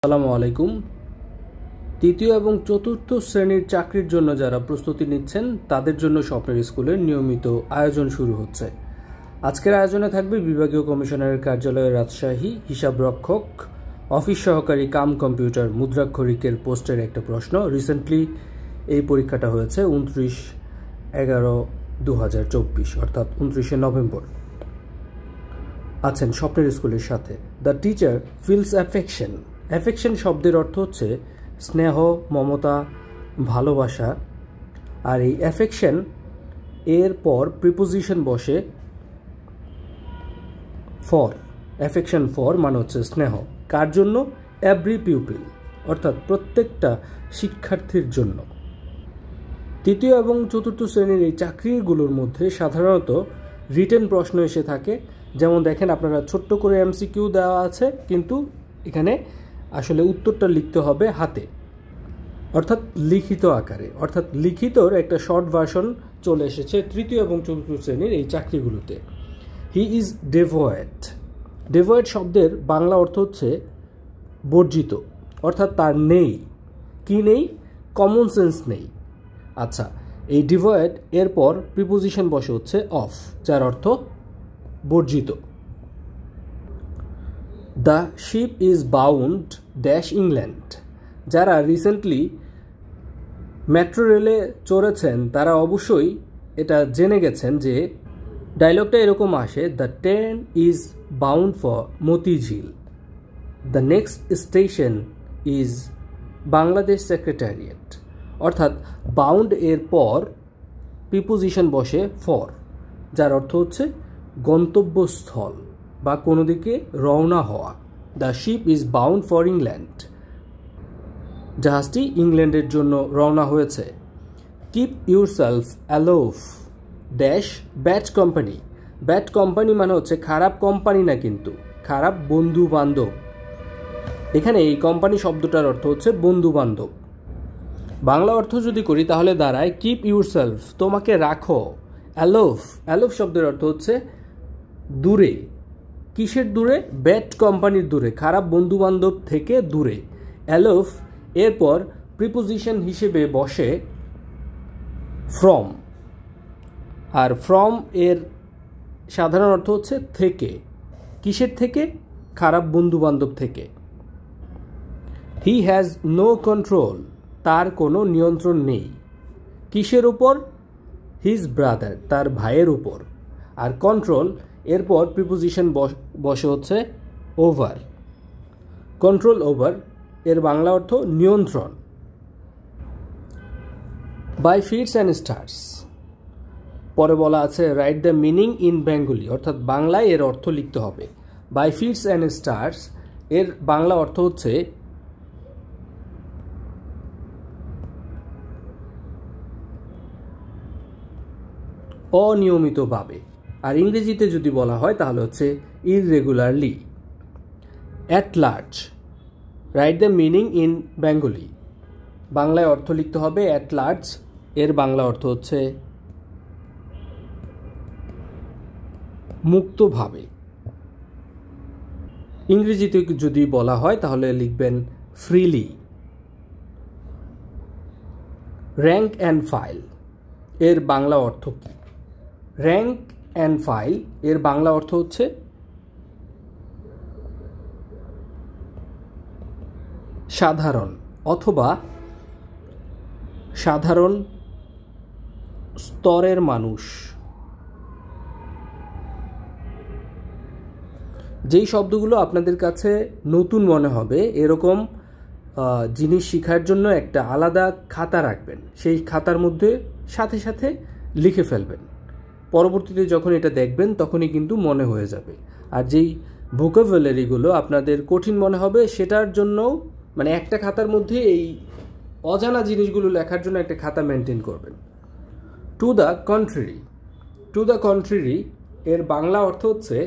আসসালামু আলাইকুম। তৃতীয় এবং চতুর্থ শ্রেণীর চাকরির জন্য যারা প্রস্তুতি নিচ্ছেন তাদের জন্য স্বপ্নের স্কুলের নিয়মিত আয়োজন শুরু হচ্ছে। আজকের আয়োজনে থাকবে বিভাগীয় কমিশনারের কার্যালয়ে রাজশাহী হিসাবরক্ষক, অফিস সহকারী কাম কম্পিউটার মুদ্রাক্ষরিকের পোস্টের একটা প্রশ্ন। রিসেন্টলি এই পরীক্ষাটা হয়েছে 29/11/2024 অর্থাৎ 29শে নভেম্বর। আছেন স্বপ্নের স্কুলের সাথে। The teacher feels affection. Affection শব্দের অর্থ হচ্ছে স্নেহ, মমতা, ভালোবাসা। আর এই অ্যাফেকশন এর পর প্রিপোজিশন বসে ফর। অ্যাফেকশন ফর মানে হচ্ছে স্নেহ। কার জন্য? এভরি পিউপিল, অর্থাৎ প্রত্যেকটা শিক্ষার্থীর জন্য। তৃতীয় এবং চতুর্থ শ্রেণীর এই চাকরিগুলোর মধ্যে সাধারণত রিটেন প্রশ্ন এসে থাকে। যেমন দেখেন, আপনারা ছোট্ট করে এমসিকিউ দেওয়া আছে, কিন্তু এখানে আসলে উত্তরটা লিখতে হবে হাতে, অর্থাৎ লিখিত আকারে। অর্থাৎ লিখিতর একটা শর্ট ভার্সন চলে এসেছে তৃতীয় এবং চতুর্থ শ্রেণীর এই চাকরিগুলোতে। He is devoid. ডেভয়েড শব্দের বাংলা অর্থ হচ্ছে বর্জিত, অর্থাৎ তার নেই। কি নেই? কমন সেন্স নেই। আচ্ছা, এই ডিভয়েড এরপর প্রিপোজিশন বসে হচ্ছে অফ, যার অর্থ বর্জিত। The ship is bound dash England. যারা রিসেন্টলি মেট্রো রেলে চড়েছেন তারা অবশ্যই এটা জেনে গেছেন যে ডায়লগটা এরকম আসে, the train is bound for Motijheel. The next station is Bangladesh secretariat. অর্থাৎ বাউন্ড এর পর প্রিপোজিশন বসে ফর, যার অর্থ হচ্ছে গন্তব্যস্থল বা কোনো দিকে রওনা হওয়া। The ship is bound for England. জাহাজটি ইংল্যান্ডের জন্য রওনা হয়েছে। Keep yourself aloof dash bad company. Bad company মানে হচ্ছে খারাপ কোম্পানি না, কিন্তু খারাপ বন্ধু বান্ধব। এখানে এই কোম্পানি শব্দটার অর্থ হচ্ছে বন্ধু বান্ধব। বাংলা অর্থ যদি করি তাহলে দাঁড়ায় কিপ ইউরসেলফ, তোমাকে রাখো। অ্যালোভ, অ্যালোভ শব্দের অর্থ হচ্ছে দূরে। কিসের দূরে? ব্যাড কোম্পানির দূরে, খারাপ বন্ধু বান্ধব থেকে দূরে। অ্যালোভ এরপর প্রিপোজিশন হিসেবে বসে ফ্রম। আর ফ্রম এর সাধারণ অর্থ হচ্ছে থেকে। কিসের থেকে? খারাপ বন্ধু বান্ধব থেকে। হি হ্যাজ নো কন্ট্রোল, তার কোনো নিয়ন্ত্রণ নেই। কিসের উপর? হিজ ব্রাদার, তার ভাইয়ের উপর। আর কন্ট্রোল এরপর প্রিপোজিশন বসে হচ্ছে ওভার। কন্ট্রোল ওভার এর বাংলা অর্থ নিয়ন্ত্রণ। By fits and starts. পরে বলা আছে write the meaning in Bengali, অর্থাৎ বাংলায় এর অর্থ লিখতে হবে। বাই ফিটস অ্যান্ড স্টার্স এর বাংলা অর্থ হচ্ছে অনিয়মিতভাবে। আর ইংরেজিতে যদি বলা হয় তাহলে হচ্ছে irregularly. At large. Right the meaning in Bengali. বাংলায় অর্থ লিখতে হবে অ্যাট লার্জ, এর বাংলা অর্থ হচ্ছে মুক্তভাবে। ইংরেজিতে যদি বলা হয় তাহলে লিখবেন ফ্রিলি। র্যাঙ্ক অ্যান্ড ফাইল এর বাংলা অর্থ কি? র্যাঙ্ক অ্যান্ড ফাইল এর বাংলা অর্থ হচ্ছে সাধারণ অথবা সাধারণ স্তরের মানুষ। যেই শব্দগুলো আপনাদের কাছে নতুন মনে হবে এরকম জিনিস শেখার জন্য একটা আলাদা খাতা রাখবেন। সেই খাতার মধ্যে সাথে সাথে লিখে ফেলবেন। পরবর্তীতে যখন এটা দেখবেন তখনই কিন্তু মনে হয়ে যাবে। আর যেই ভোকাবুলারিগুলো আপনাদের কঠিন মনে হবে সেটার জন্য মানে একটা খাতার মধ্যে এই অজানা জিনিসগুলো লেখার জন্য একটা খাতা মেনটেন করবেন। To the contrary. To the contrary এর বাংলা অর্থ হচ্ছে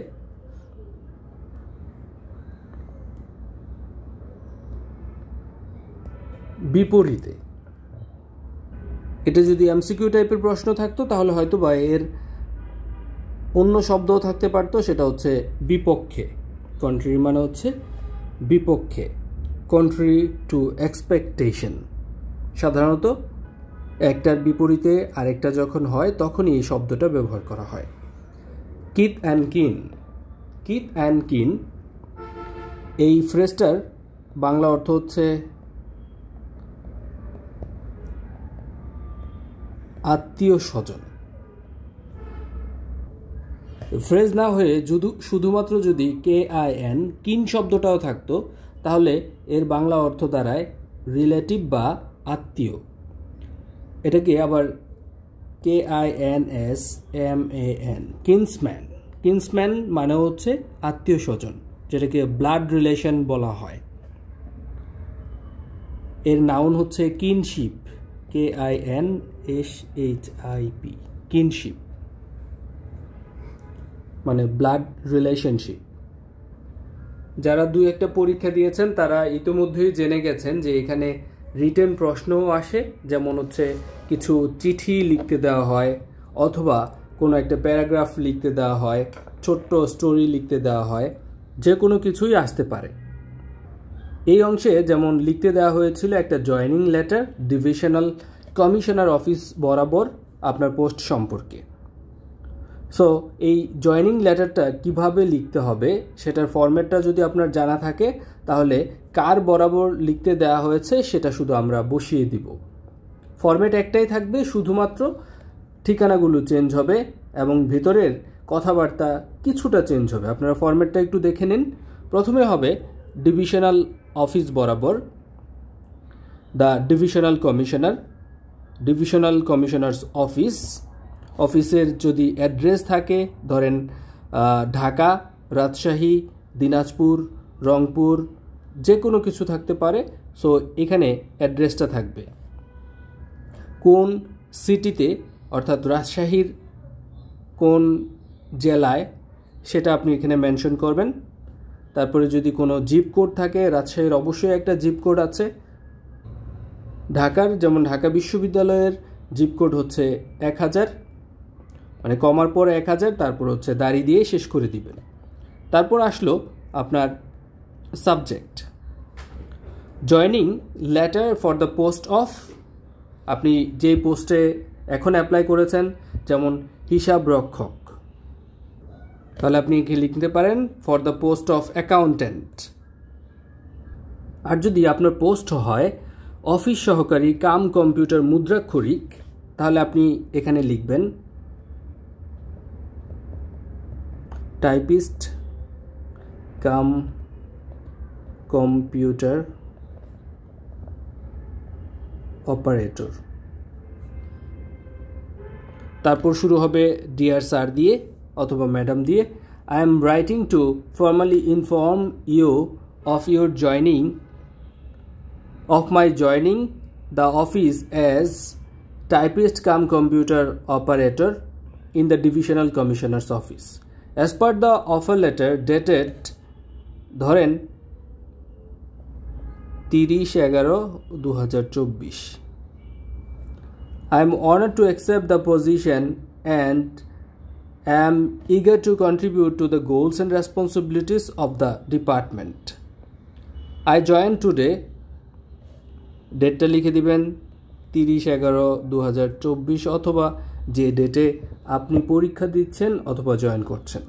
বিপরীতে। এটা যদি এমসিকিউ টাইপের প্রশ্ন থাকতো তাহলে হয়তো বা এর অন্য শব্দও থাকতে পারতো, সেটা হচ্ছে বিপক্ষে। কন্ট্রারি মানে হচ্ছে বিপক্ষে। Contrary to expectation. সাধারণত একটার বিপরীতে আরেকটা যখন হয় তখনই এই শব্দটা ব্যবহার করা হয়। Kith and kin, kith and kin এই ফ্রেজটার বাংলা অর্থ হচ্ছে আত্মীয় স্বজন। ফ্রেজ না হয়ে শুধুমাত্র যদি KIN কিন শব্দটাও থাকতো তাহলে এর বাংলা অর্থ দাঁড়ায় রিলেটিভ বা আত্মীয়। এটাকে আবার KINSMAN কিন্সম্যান, কিন্সম্যান মানে হচ্ছে আত্মীয় স্বজন, যেটাকে ব্লাড রিলেশন বলা হয়। এর নাউন হচ্ছে কিনশিপ, KINSHIP কিনশিপ মানে ব্লাড রিলেশনশিপ। যারা দুই একটা পরীক্ষা দিয়েছেন তারা ইতিমধ্যেই জেনে গেছেন যে এখানে রিটেন প্রশ্নও আসে, যেমন হচ্ছে কিছু চিঠি লিখতে দেওয়া হয় অথবা কোনো একটা প্যারাগ্রাফ লিখতে দেওয়া হয়, ছোট্ট স্টোরি লিখতে দেওয়া হয়, যে কোনো কিছুই আসতে পারে। এই অংশে যেমন লিখতে দেওয়া হয়েছিল একটা joining letter divisional commissioner office বরাবর আপনার পোস্ট সম্পর্কে। সো এই জয়েনিং লেটারটা কিভাবে লিখতে হবে সেটার ফরম্যাটটা যদি আপনার জানা থাকে তাহলে কার বরাবর লিখতে দেওয়া হয়েছে সেটা শুধু আমরা বসিয়ে দিব। ফরম্যাট একটাই থাকবে, শুধুমাত্র ঠিকানাগুলো চেঞ্জ হবে এবং ভিতরের কথাবার্তা কিছুটা চেঞ্জ হবে। আপনারা ফরম্যাটটা একটু দেখে নিন। প্রথমে হবে ডিভিশনাল অফিস বরাবর, the divisional commissioner, divisional commissioners office. অফিসের যদি অ্যাড্রেস থাকে, ধরেন ঢাকা, রাজশাহী, দিনাজপুর, রংপুর, যে কোনো কিছু থাকতে পারে। সো এখানে অ্যাড্রেসটা থাকবে। কোন সিটিতে অর্থাৎ রাজশাহীর কোন জেলায় সেটা আপনি এখানে মেনশন করবেন। তারপরে যদি কোনো জিপ কোড থাকে, রাজশাহীর অবশ্যই একটা জিপ কোড আছে। ঢাকার যেমন ঢাকা বিশ্ববিদ্যালয়ের জিপ কোড হচ্ছে 1000, মানে কমার পর 1000, তারপর হচ্ছে দাড়ি দিয়ে শেষ করে দিবেন। তারপর আসলো আপনার subject, joining letter for the post of, আপনি যে পোস্টে এখন অ্যাপ্লাই করেছেন, যেমন হিসাব রক্ষক, তাহলে আপনি এখানে লিখতে পারেন for the post of accountant. আর যদি আপনার পোস্ট হয় অফিস সহকারী কাম কম্পিউটার মুদ্রাক্ষরিক, তাহলে আপনি এখানে লিখবেন টাইপিস্ট কাম কম্পিউটার অপারেটর। তারপর শুরু হবে ডিয়ার স্যার দিয়ে অথবা ম্যাডাম দিয়ে। I am writing to formally inform you of your joining of my joining the office as typist cum computer operator in the divisional commissioner's office as per the offer letter dated ধরেন 30/11/2024. I am honored to accept the position and am eager to contribute to the goals and responsibilities of the department. I joined today, ডেটটা লিখে দিবেন 30/11/2024 অথবা যে ডেটে আপনি পরীক্ষা দিচ্ছেন অথবা জয়েন করছেন।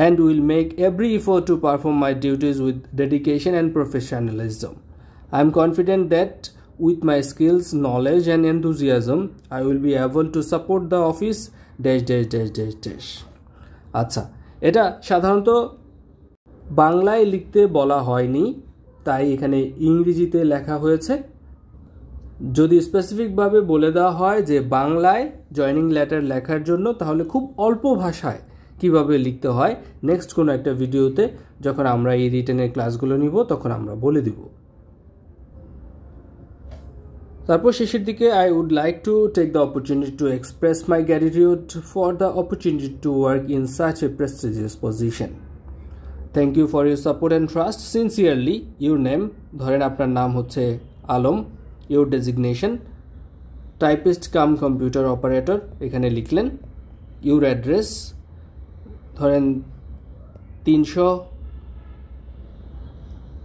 and will make every effort to perform my duties with dedication and professionalism. I am confident that with my skills, knowledge and enthusiasm I will be able to support the office -- আচ্ছা, এটা সাধারণত বাংলায় লিখতে বলা হয়নি, তাই এখানে ইংরেজিতে লেখা হয়েছে। যদি স্পেসিফিকভাবে বলে দেওয়া হয় যে বাংলায় জয়নিং লেটার লেখার জন্য, তাহলে খুব অল্প ভাষায় কিভাবে লিখতে হয় নেক্সট কোনো একটা ভিডিওতে যখন আমরা এই রিটেনের ক্লাসগুলো নিব তখন আমরা বলে দিব। তারপর শেষের দিকে I would like to take the opportunity to express my gratitude for the opportunity to work in such a prestigious position. Thank you for your support and trust. Sincerely, your name, ধরেন আপনার নাম হচ্ছে Alam, your designation typist cum computer operator এখানে লিখলেন, your address ধরেন 300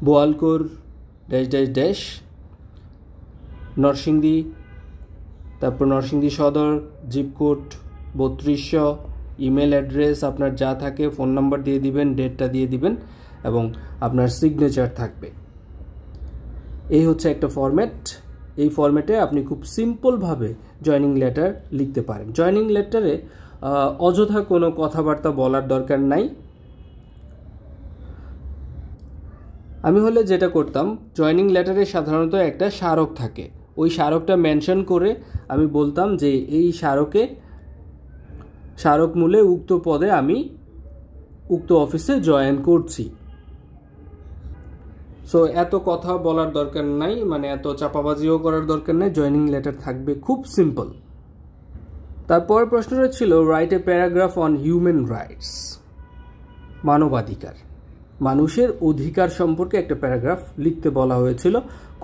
বোয়ালকোর, dash dash dash Narsingdi, তারপর নরসিংদী সদর, zip code 3200, email address আপনার যা থাকে, ফোন নাম্বার দিয়ে দিবেন, ডেটটা দিয়ে দিবেন এবং আপনার সিগনেচার থাকবে। এই হচ্ছে একটা ফরম্যাট। এই ফরম্যাটে আপনি খুব সিম্পলভাবে জয়নিং লেটার লিখতে পারেন। জয়নিং লেটারে অযথা কোনো কথাবার্তা বলার দরকার নাই। আমি হলে যেটা করতাম, জয়নিং লেটারে সাধারণত একটা স্মারক থাকে, ওই স্মারকটা মেনশন করে আমি বলতাম যে এই স্মারক মূলে উক্ত পদে আমি উক্ত অফিসে জয়েন করছি। সো এত কথা বলার দরকার নাই, মানে এত চাপাবাজিও করার দরকার নাই, জয়নিং লেটার থাকবে খুব সিম্পল। তারপর প্রশ্নটা ছিল write a paragraph on human rights, মানবাধিকার, মানুষের অধিকার সম্পর্কে একটা প্যারাগ্রাফ লিখতে বলা হয়েছিল।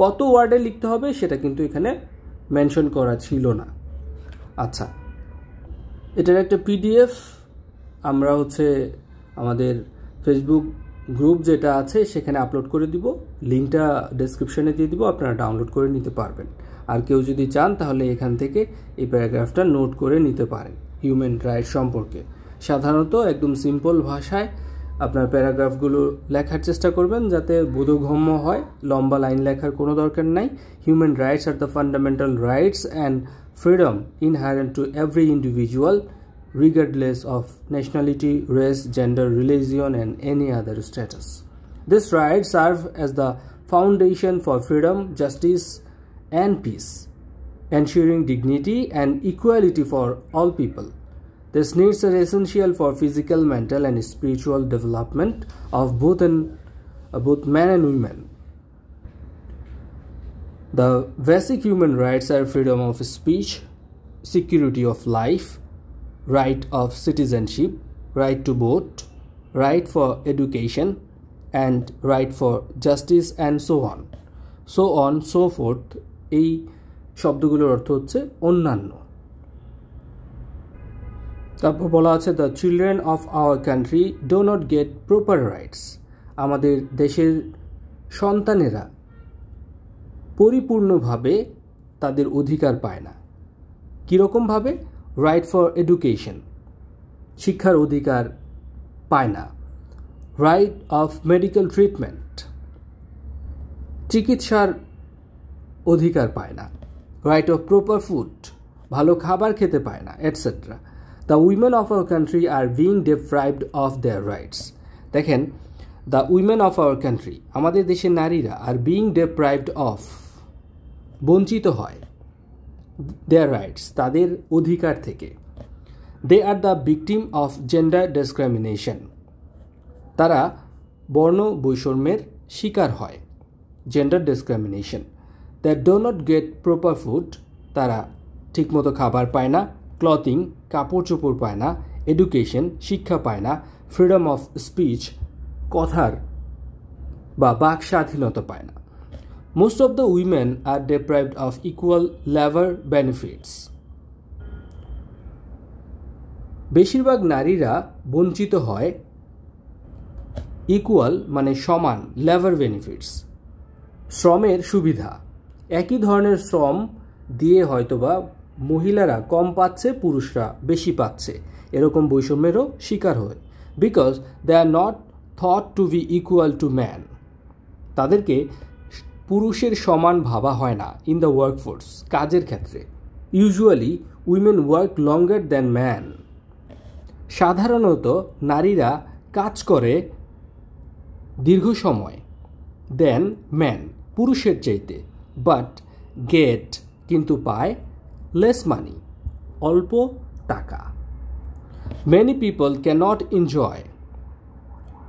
কত ওয়ার্ডে লিখতে হবে সেটা কিন্তু এখানে মেনশন করা ছিল না। আচ্ছা, এটার একটা পিডিএফ আমরা আমাদের ফেসবুক গ্রুপ যেটা আছে সেখানে আপলোড করে দিব, লিঙ্কটা ডেসক্রিপশনে দিয়ে দিব, আপনারা ডাউনলোড করে নিতে পারবেন। আর কেউ যদি চান তাহলে এখান থেকে এই প্যারাগ্রাফটা নোট করে নিতে পারেন হিউম্যান রাইটস সম্পর্কে। সাধারণত একদম সিম্পল ভাষায় আপনার প্যারাগ্রাফগুলো লেখার চেষ্টা করবেন যাতে বোধগম্য হয়, লম্বা লাইন লেখার কোনো দরকার নাই। Human rights are the fundamental rights and freedom inherent to every individual regardless of nationality, race, gender, religion and any other status. These rights serve as the foundation for freedom, justice and peace, ensuring dignity and equality for all people. These needs are essential for physical, mental and spiritual development of both men and women. The basic human rights are freedom of speech, security of life, right of citizenship, right to vote, right for education, and right for justice and so on. So on, so forth. এই শব্দগুলোর অর্থ হচ্ছে অন্যান্য। তারপর বলা আছে the children of our country do not get proper rights. আমাদের দেশের সন্তানেরা পরিপূর্ণভাবে তাদের অধিকার পায় না। কীরকমভাবে? রাইট ফর এডুকেশন, শিক্ষার অধিকার পায় না। রাইট অফ মেডিকেল ট্রিটমেন্ট, চিকিৎসার অধিকার পায় না। রাইট অফ প্রপার ফুড, ভালো খাবার খেতে পায় না, etcetera. The women of our country are being deprived of their rights. দেখেন, the women of our country, আমাদের দেশের নারীরা, আর বিং ডিপ্রাইভড অফ, বঞ্চিত হয়, দেয়ার রাইটস, তাদের অধিকার থেকে। They are the victim of gender discrimination, তারা বর্ণ বৈষম্যের শিকার হয়, gender discrimination. They do not get proper food, তারা ঠিকমতো খাবার পায় না। ক্লথিং, কাপড় চোপড় পায় না। এডুকেশন, শিক্ষা পায় না। ফ্রিডম অফ স্পিচ, কথার বা বাক স্বাধীনতা পায় না। Most of the women are deprived of equal labor benefits. বেশিরভাগ নারীরা বঞ্চিত হয় ইকুয়াল মানে সমান, লেবার বেনিফিটস, শ্রমের সুবিধা। একই ধরনের শ্রম দিয়ে হয়তোবা মহিলারা কম পাচ্ছে, পুরুষরা বেশি পাচ্ছে, এরকম বৈষম্যেরও শিকার হয়। Because they are not thought to be equal to man, তাদেরকে পুরুষের সমান ভাবা হয় না ইন দ্য ওয়ার্কফোর্স, কাজের ক্ষেত্রে। ইউজুয়ালি উইমেন ওয়ার্ক লঙ্গার দ্যান ম্যান, সাধারণত নারীরা কাজ করে দীর্ঘ সময়, দেন ম্যান, পুরুষের চাইতে। বাট গেট, কিন্তু পায়, লেস মানি, অল্প টাকা। মেনি পিপল ক্যানট এনজয়,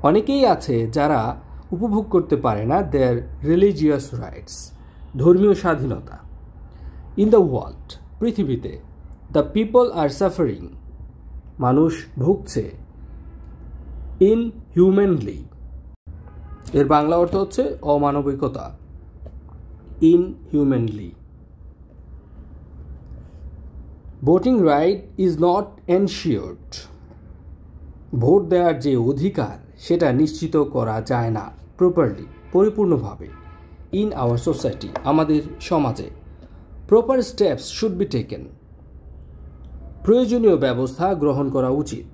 অনেকেই আছে যারা উপভোগ করতে পারে না দেয়ার রিলিজিয়াস রাইটস, ধর্মীয় স্বাধীনতা। ইন দ্য ওয়ার্ল্ড, পৃথিবীতে, দ্য পিপল আর সাফারিং, মানুষ ভুগছে, ইনহিউম্যানলি, এর বাংলা অর্থ হচ্ছে অমানবিকতা, inhumanly. Voting right is not ensured, vote দেওয়ার যে অধিকার সেটা নিশ্চিত করা যায় না প্রপারলি, পরিপূর্ণভাবে। ইন আওয়ার সোসাইটি, আমাদের সমাজে। Proper steps should be taken, প্রয়োজনীয় ব্যবস্থা গ্রহণ করা উচিত।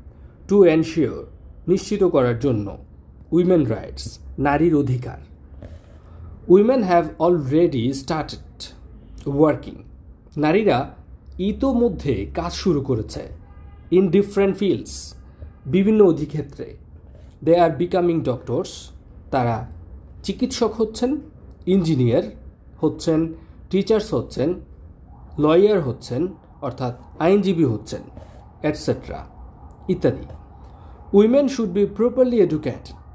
টু এনশিওর, নিশ্চিত করার জন্য। উইমেন রাইটস, নারীর অধিকার। Women have already started working, নারীরা ইতোমধ্যে কাজ শুরু করেছে। ইন ডিফারেন্ট ফিল্ডস, বিভিন্ন অধিক্ষেত্রে। দে আর বিকামিং ডক্টরস, তারা চিকিৎসক হচ্ছেন, ইঞ্জিনিয়ার হচ্ছেন, টিচার্স হচ্ছেন, লয়ার হচ্ছেন অর্থাৎ আইনজীবী হচ্ছেন, এটসেট্রা ইত্যাদি। Women should be properly educated,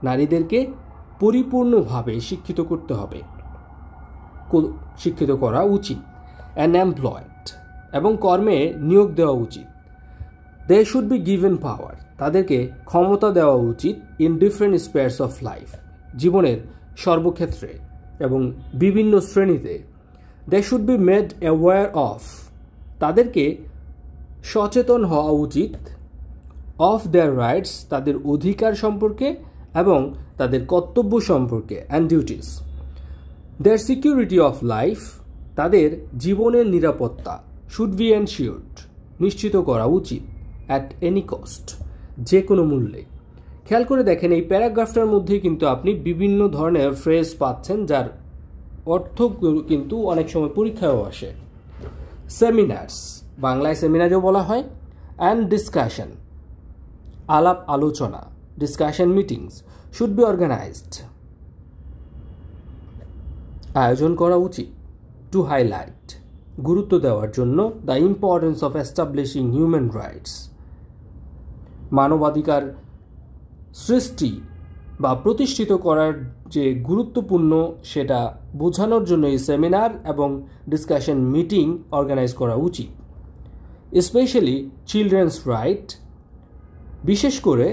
নারীদেরকে পরিপূর্ণভাবে শিক্ষিত করতে হবে, শিক্ষিত করা উচিত। অ্যানএমপ্লয়েড, এবং কর্মে নিয়োগ দেওয়া উচিত। They should be given power, তাদেরকে ক্ষমতা দেওয়া উচিত। In different spheres of life, জীবনের সর্বক্ষেত্রে এবং বিভিন্ন শ্রেণীতে। They should be made aware of, তাদেরকে সচেতন হওয়া উচিত। অফ দেয়ার রাইটস, তাদের অধিকার সম্পর্কে এবং তাদের কর্তব্য সম্পর্কে। And duties. Their security of life, তাদের জীবনের নিরাপত্তা। শুড বি এনশিওরড, নিশ্চিত করা উচিত। অ্যাট এনি কস্ট, যে কোনো মূল্যে। খেয়াল করে দেখেন এই প্যারাগ্রাফটার মধ্যেই কিন্তু আপনি বিভিন্ন ধরনের ফ্রেজ পাচ্ছেন যার অর্থ কিন্তু অনেক সময় পরীক্ষায়ও আসে। সেমিনার্স, বাংলায় সেমিনারও বলা হয়। অ্যান্ড ডিসকাশন, আলাপ আলোচনা। Discussion meetings should be organised, আয়োজন করা উচিত। টু হাইলাইট, গুরুত্ব দেওয়ার জন্য। The importance of establishing human rights, মানবাধিকার সৃষ্টি বা প্রতিষ্ঠিত করার যে গুরুত্বপূর্ণ সেটা বোঝানোর জন্য এই সেমিনার এবং ডিসকাশন মিটিং অর্গানাইজ করা উচিত। স্পেশালি চিলড্রেন্স রাইট, বিশেষ করে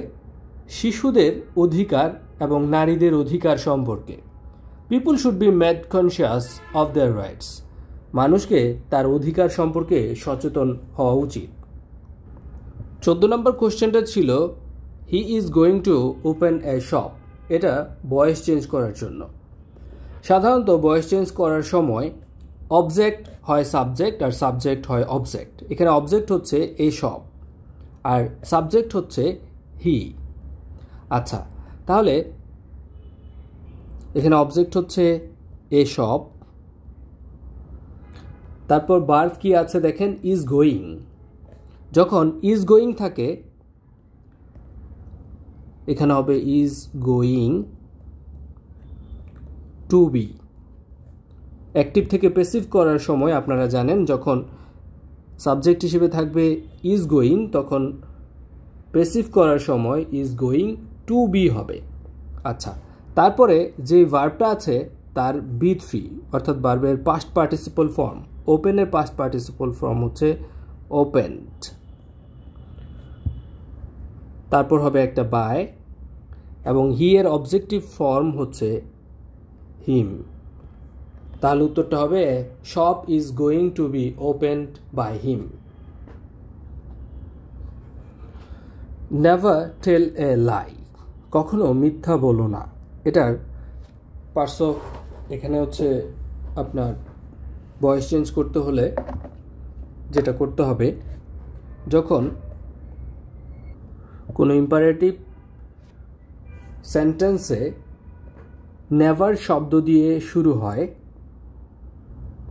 শিশুদের অধিকার এবং নারীদের অধিকার সম্পর্কে। পিপুল should be made conscious of their rights, মানুষকে তার অধিকার সম্পর্কে সচেতন হওয়া উচিত। 14 নম্বর কোশ্চেনটা ছিল he is going to open A shop, এটা ভয়েস চেঞ্জ করার জন্য। সাধারণত ভয়েস চেঞ্জ করার সময় অবজেক্ট হয় সাবজেক্ট আর সাবজেক্ট হয় অবজেক্ট। এখানে অবজেক্ট হচ্ছে এ শপ আর সাবজেক্ট হচ্ছে হি। আচ্ছা, তাহলে এখানে অবজেক্ট হচ্ছে এ শপ, তারপর ভার্ব কি আছে দেখেন, ইজ গোয়িং। যখন ইজ গোয়িং থাকে এখানে হবে is going to be. Active থেকে প্যাসিভ করার সময় আপনারা জানেন যখন সাবজেক্ট হিসেবে থাকবে ইজ গোয়িং, তখন প্যাসিভ করার সময় ইজ গোয়িং টু বি হবে। আচ্ছা, তারপরে যে ভার্বটা আছে তার B3 অর্থাৎ ভার্বের পাস্ট পার্টিসিপল ফর্ম। ওপেনের পাস্ট পার্টিসিপল ফর্ম হচ্ছে ওপেনড, তারপর হবে একটা বাই, এবং হি এর অবজেক্টিভ ফর্ম হচ্ছে হিম। তাহলে উত্তরটা হবে shop is going to be opened by him. Never tell a lie, কখনো মিথ্যা বলো না। এটার পার্টস অফ এখানে হচ্ছে আপনার ভয়েস চেঞ্জ করতে হলে যেটা করতে হবে, যখন কোনো ইম্পারেটিভ সেন্টেন্সে নেভার শব্দ দিয়ে শুরু হয়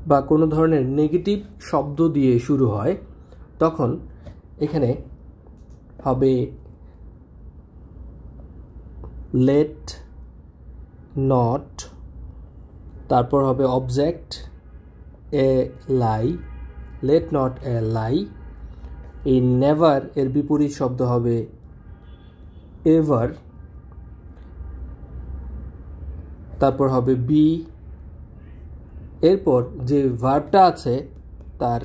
বা কোনো ধরনের নেগেটিভ শব্দ দিয়ে শুরু হয়, তখন এখানে হবে লেট নট, তারপর হবে object a lie, let not a lie. এই নেভার এর বিপরীত শব্দ হবে এভার, তারপর হবে বি। এরপর যে ভার্বটা আছে তার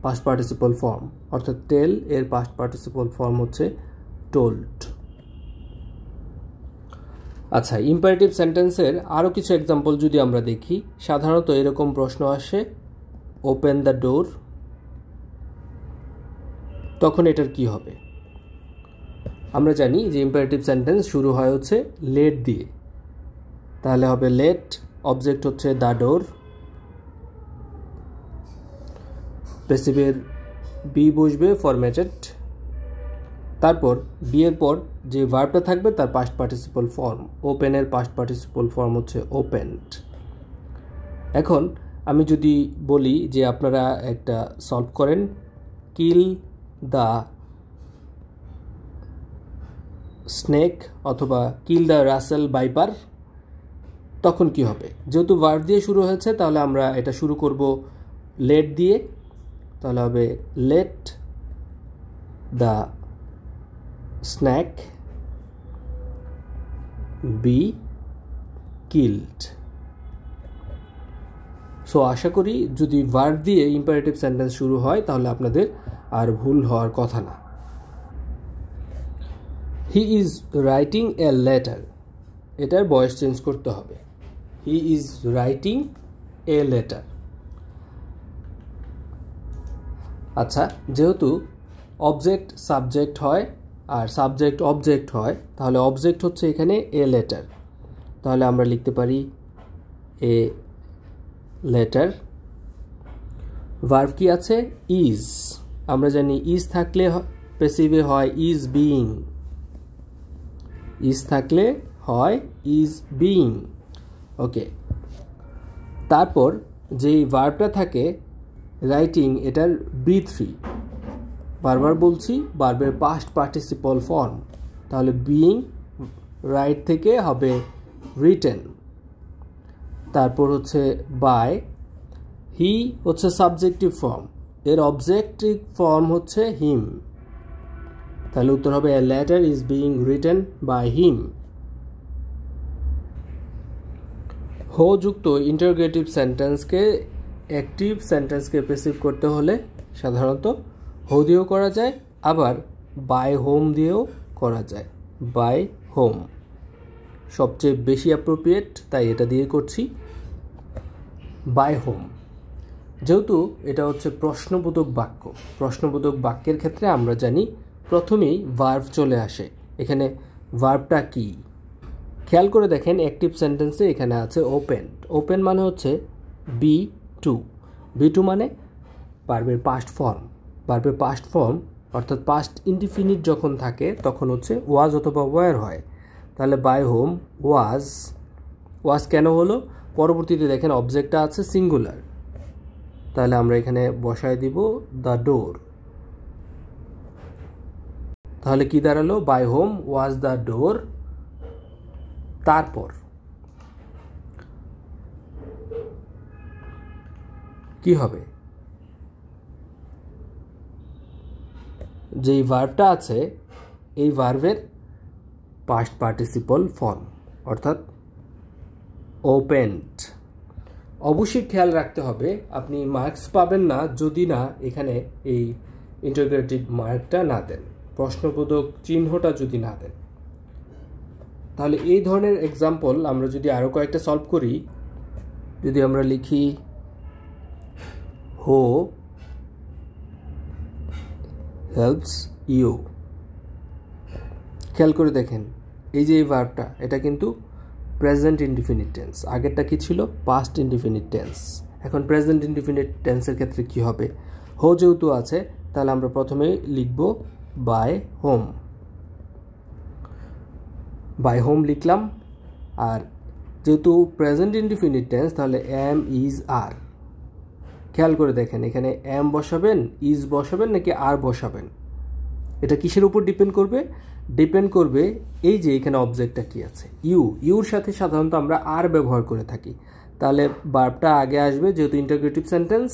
পাস্ট পার্টিসিপল ফর্ম অর্থাৎ টেল এর পাস্ট পার্টিসিপল ফর্ম হচ্ছে টোল্ড। আচ্ছা, ইম্পারেটিভ সেন্টেন্সের আরও কিছু এক্সাম্পল যদি আমরা দেখি, সাধারণত এরকম প্রশ্ন আসে ওপেন দ্য ডোর, তখন এটার কি হবে? আমরা জানি যে ইম্পারেটিভ সেন্টেন্স শুরু হয় হচ্ছে লেট দিয়ে, তাহলে হবে লেট, অবজেক্ট হচ্ছে দ্য ডোর, প্যাসিভের বি বসবে ফরম্যাটেড, তারপর বি এর পর যে ভার্বটা থাকবে তার পাস্ট পার্টিসিপল ফর্ম, ওপেনের পাস্ট পার্টিসিপল ফর্ম হচ্ছে ওপেনড। এখন আমি যদি বলি যে আপনারা একটা সলভ করেন, কিল দ্য স্নেক অথবা কিল দ্য রাসেল ভাইপার, তখন কি হবে? যেহেতু ভার্ব দিয়ে শুরু হয়েছে তাহলে আমরা এটা শুরু করব লেট দিয়ে, তাহলে হবে let the snake be killed. So আশা করি যদি ভার্ব দিয়ে ইম্পারেটিভ সেন্টেন্স শুরু হয় তাহলে আপনাদের আর ভুল হওয়ার কথা না। He is writing a letter, এটার ভয়েস চেঞ্জ করতে হবে, he is writing a letter. আচ্ছা, যেহেতু অবজেক্ট সাবজেক্ট হয় আর সাবজেক্ট অবজেক্ট হয়, তাহলে অবজেক্ট হচ্ছে এখানে এ লেটার, তাহলে আমরা লিখতে পারি এ লেটার। ভার্ব কি আছে? ইজ। আমরা জানি ইজ থাকলে প্যাসিভে হয় ইজ বিইং, ইজ থাকলে হয় ইজ বিইং। ওকে, তারপর যেই ভার্বটা থাকে রাইটিং, এটার B3, বারবার বলছি ভার্বের পাস্ট পার্টিসিপল ফর্ম, তাহলে বিইং রাইট থেকে হবে রিটেন। তারপর হচ্ছে বাই, হি হচ্ছে সাবজেক্টিভ ফর্ম, এর অবজেক্টিভ ফর্ম হচ্ছে হিম, তাহলে উত্তর হবে a letter is being written by him. হো যুক্ত ইন্টারোগেটিভ সেন্টেন্সকে অ্যাক্টিভ সেন্টেন্সকে প্যাসিভ করতে হলে সাধারণত হো দিয়েও করা যায়, আবার বাই হোম দিয়েও করা যায়। বাই হোম সবচেয়ে বেশি অ্যাপ্রোপ্রিয়েট, তাই এটা দিয়ে করছি বাই হোম। যেহেতু এটা হচ্ছে প্রশ্নবোধক বাক্য, প্রশ্নবোধক বাক্যের ক্ষেত্রে আমরা জানি প্রথমেই ভার্ব চলে আসে। এখানে ভার্বটা কি খেয়াল করে দেখেন, অ্যাক্টিভ সেন্টেন্সে এখানে আছে ওপেন। ওপেন মানে হচ্ছে B2, B2 মানে ভার্বের পাস্ট ফর্ম। ভার্বের পাস্ট ফর্ম অর্থাৎ পাস্ট ইনডিফিনিট যখন থাকে তখন হচ্ছে ওয়াজ অথবা ওয়ার হয়, তাহলে বাই হোম ওয়াজ। ওয়াজ কেন হলো? পরবর্তীতে দেখেন অবজেক্টটা আছে সিঙ্গুলার, তাহলে আমরা এখানে বসায় দিব দ্য ডোর, তাহলে কি দাঁড়ালো? By home was the door. তারপর কি হবে? যেই ভার্বটা আছে এই ভার্বের পাস্ট পার্টিসিপল ফর্ম অর্থাৎ ওপেনড। অবশ্যই খেয়াল রাখতে হবে আপনি মার্কস পাবেন না যদি না এখানে এই ইন্টারোগেটিভ মার্কটা না দেন, প্রশ্নবোধক চিহ্নটা যদি না দেন। তাহলে এই ধরনের এক্সাম্পল আমরা যদি আরও কয়েকটা সলভ করি, যদি আমরা লিখি হো হেল্পস ইউ, খেয়াল করে দেখেন এই যে এই ভার্বটা এটা কিন্তু প্রেজেন্ট ইনডিফিনিট টেন্স, আগেরটা কি ছিল? Past indefinite tense. এখন প্রেজেন্ট ইনডিফিনিট টেন্সের ক্ষেত্রে কি হবে? হো যেহেতু আছে তাহলে আমরা প্রথমে লিখব বাই হোম, বাই হোম লিখলাম। আর যেহেতু প্রেজেন্ট ইনডিফিনিট টেন্স তাহলে এম ইজ আর। খেয়াল করে দেখেন এখানে এম বসাবেন, ইজ বসাবেন নাকি আর বসাবেন, এটা কিসের উপর ডিপেন্ড করবে? ডিপেন্ড করবে এই যে এখানে অবজেক্টটা কি আছে ইউ, ইউর সাথে সাধারণত আমরা আর ব্যবহার করে থাকি, তাহলে ভার্বটা আগে আসবে যেহেতু ইন্টারোগেটিভ সেন্টেন্স,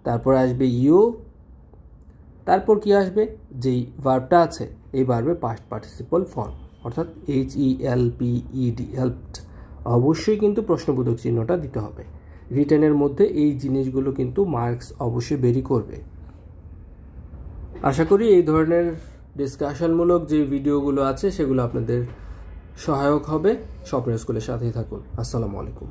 তারপর আসবে ইউ, তারপর কি আসবে? যেই ভার্বটা আছে এই ভার্বের পাস্ট পার্টিসিপল ফর্ম অর্থাৎ HELPED, হেল্পড। অবশ্যই কিন্তু প্রশ্নবোধক চিহ্নটা দিতে হবে। রিটেনের মধ্যে এই জিনিসগুলো কিন্তু মার্কস অবশ্যই বেরি করবে। আশা করি এই ধরনের ডিসকাশনমূলক যে ভিডিওগুলো আছে সেগুলো আপনাদের সহায়ক হবে। স্বপ্নের স্কুলের সাথেই থাকুন। আসসালামু আলাইকুম।